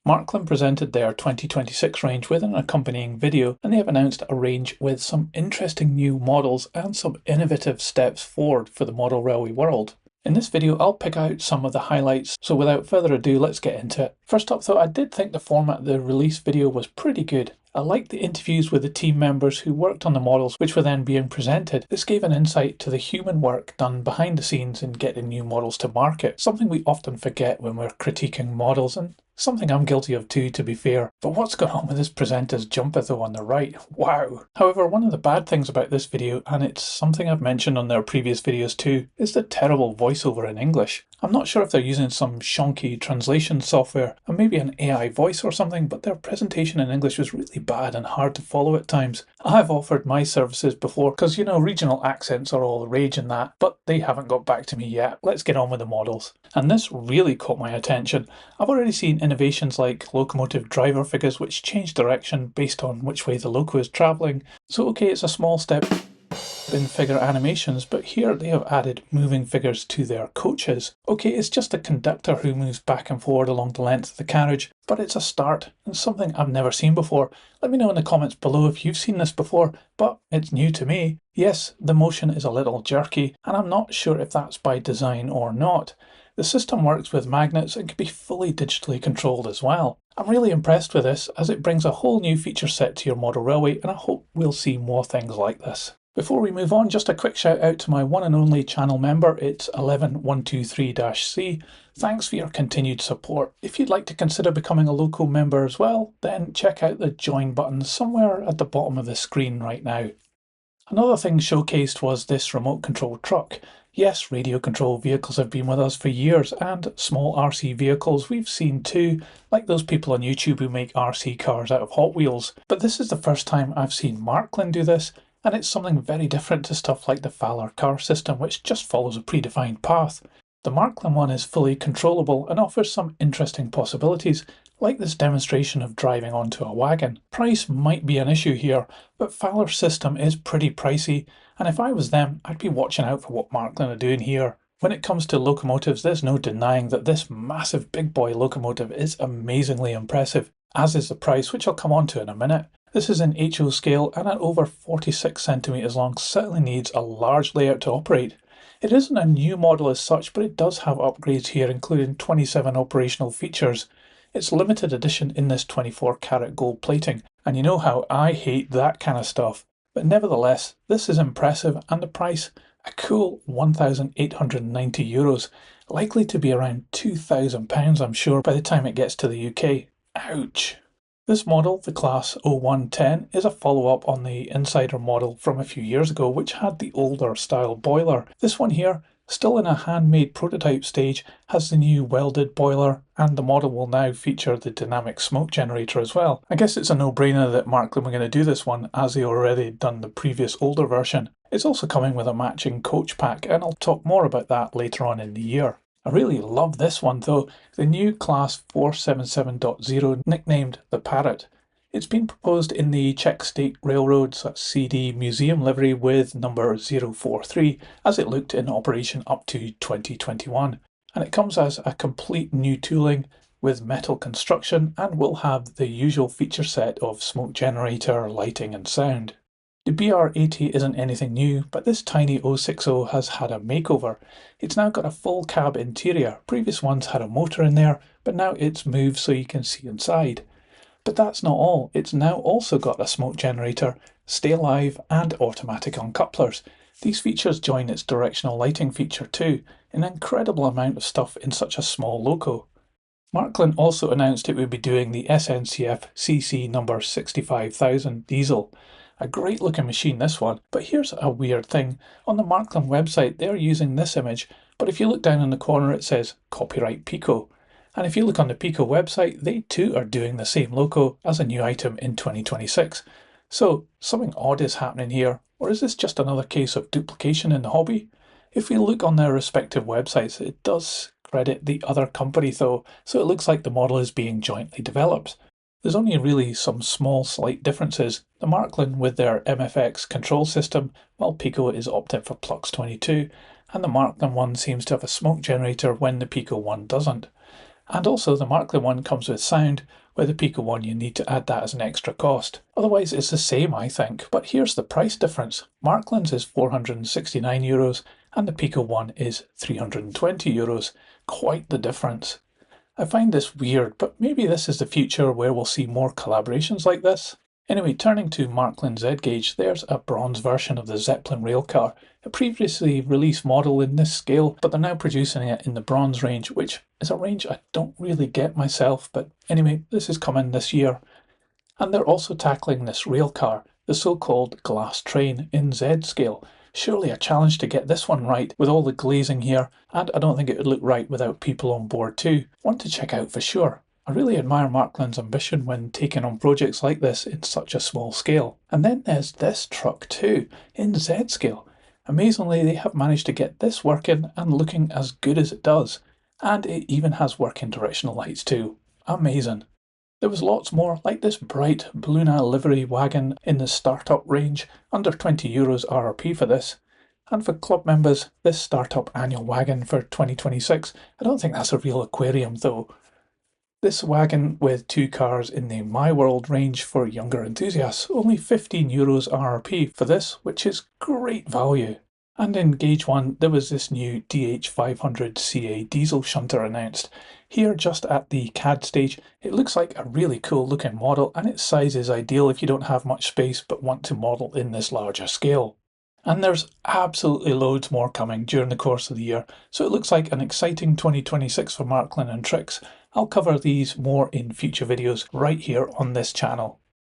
Marklin presented their 2026 range with an accompanying video, and they have announced a range with some interesting new models and some innovative steps forward for the model railway world. In this video, I'll pick out some of the highlights, so without further ado, let's get into it. First up though, I did think the format of the release video was pretty good. I liked the interviews with the team members who worked on the models which were then being presented. This gave an insight to the human work done behind the scenes in getting new models to market, something we often forget when we're critiquing models, and something I'm guilty of too, to be fair. But what's going on with this presenter's jumper though on the right? Wow! However, one of the bad things about this video, and it's something I've mentioned on their previous videos too, is the terrible voiceover in English. I'm not sure if they're using some shonky translation software, or maybe an AI voice or something, but their presentation in English was really bad and hard to follow at times. I've offered my services before, because you know, regional accents are all the rage in that, but they haven't got back to me yet. Let's get on with the models. And this really caught my attention. I've already seen innovations like locomotive driver figures which change direction based on which way the loco is travelling. So okay, it's a small step in figure animations, but here they have added moving figures to their coaches. Okay, it's just a conductor who moves back and forward along the length of the carriage, but it's a start and something I've never seen before. Let me know in the comments below if you've seen this before, but it's new to me. Yes, the motion is a little jerky, and I'm not sure if that's by design or not. The system works with magnets and can be fully digitally controlled as well. I'm really impressed with this, as it brings a whole new feature set to your model railway, and I hope we'll see more things like this. Before we move on, just a quick shout out to my one and only channel member, it's 11123-C. Thanks for your continued support. If you'd like to consider becoming a local member as well, then check out the join button somewhere at the bottom of the screen right now. Another thing showcased was this remote control truck. Yes, radio control vehicles have been with us for years, and small RC vehicles we've seen too, like those people on YouTube who make RC cars out of Hot Wheels. But this is the first time I've seen Marklin do this, and it's something very different to stuff like the Faller car system, which just follows a predefined path. The Marklin one is fully controllable and offers some interesting possibilities, like this demonstration of driving onto a wagon. Price might be an issue here, but Faller's system is pretty pricey, and if I was them, I'd be watching out for what Marklin are doing here. When it comes to locomotives, there's no denying that this massive big boy locomotive is amazingly impressive, as is the price, which I'll come on to in a minute. This is in HO scale and at over 46 centimeters long, certainly needs a large layout to operate. It isn't a new model as such, but it does have upgrades here, including 27 operational features. It's limited edition in this 24-karat gold plating, and you know how I hate that kind of stuff. But nevertheless, this is impressive, and the price, a cool €1,890, likely to be around £2,000 I'm sure by the time it gets to the UK. Ouch! This model, the Class 0110, is a follow-up on the Insider model from a few years ago, which had the older style boiler. This one here, still in a handmade prototype stage, has the new welded boiler, and the model will now feature the dynamic smoke generator as well. I guess it's a no-brainer that Marklin were going to do this one, as they already done the previous older version. It's also coming with a matching coach pack, and I'll talk more about that later on in the year. I really love this one though, the new Class 477.0, nicknamed the Parrot. It's been proposed in the Czech State Railroad's CD Museum livery with number 043 as it looked in operation up to 2021. And it comes as a complete new tooling with metal construction and will have the usual feature set of smoke generator, lighting and sound. The BR80 isn't anything new, but this tiny 060 has had a makeover. It's now got a full cab interior. Previous ones had a motor in there, but now it's moved so you can see inside. But that's not all. It's now also got a smoke generator, stay alive and automatic uncouplers. These features join its directional lighting feature too, an incredible amount of stuff in such a small loco. Marklin also announced it would be doing the SNCF CC number 65,000 diesel. A great looking machine this one, but here's a weird thing. On the Marklin website they're using this image, but if you look down in the corner it says copyright Piko. And if you look on the Piko website, they too are doing the same loco as a new item in 2026. So something odd is happening here, or is this just another case of duplication in the hobby? If we look on their respective websites, it does credit the other company though, so it looks like the model is being jointly developed. There's only really some small slight differences. The Marklin with their MFX control system, while Piko is opted for Plux 22, and the Marklin one seems to have a smoke generator when the Piko one doesn't. And also the Marklin one comes with sound, where the Piko one you need to add that as an extra cost. Otherwise it's the same, I think, but here's the price difference. Marklin's is €469 and the Piko one is €320. Quite the difference. I find this weird, but maybe this is the future where we'll see more collaborations like this. Anyway, turning to Marklin Z gauge, there's a bronze version of the Zeppelin railcar, a previously released model in this scale, but they're now producing it in the bronze range, which is a range I don't really get myself, but anyway, this is coming this year. And they're also tackling this railcar, the so-called glass train in Z scale. Surely a challenge to get this one right with all the glazing here, and I don't think it would look right without people on board too. One to check out for sure. I really admire Marklin's ambition when taking on projects like this in such a small scale. And then there's this truck too, in Z scale. Amazingly, they have managed to get this working and looking as good as it does. And it even has working directional lights too. Amazing. There was lots more, like this bright Bluna livery wagon in the startup range, under €20 RRP for this. And for club members, this startup annual wagon for 2026. I don't think that's a real aquarium though. This wagon with two cars in the My World range for younger enthusiasts, only €15 RRP for this, which is great value. And in Gauge 1 there was this new DH500CA diesel shunter announced. Here just at the CAD stage, it looks like a really cool looking model and its size is ideal if you don't have much space but want to model in this larger scale. And there's absolutely loads more coming during the course of the year, so it looks like an exciting 2026 for Marklin and Tricks. I'll cover these more in future videos right here on this channel.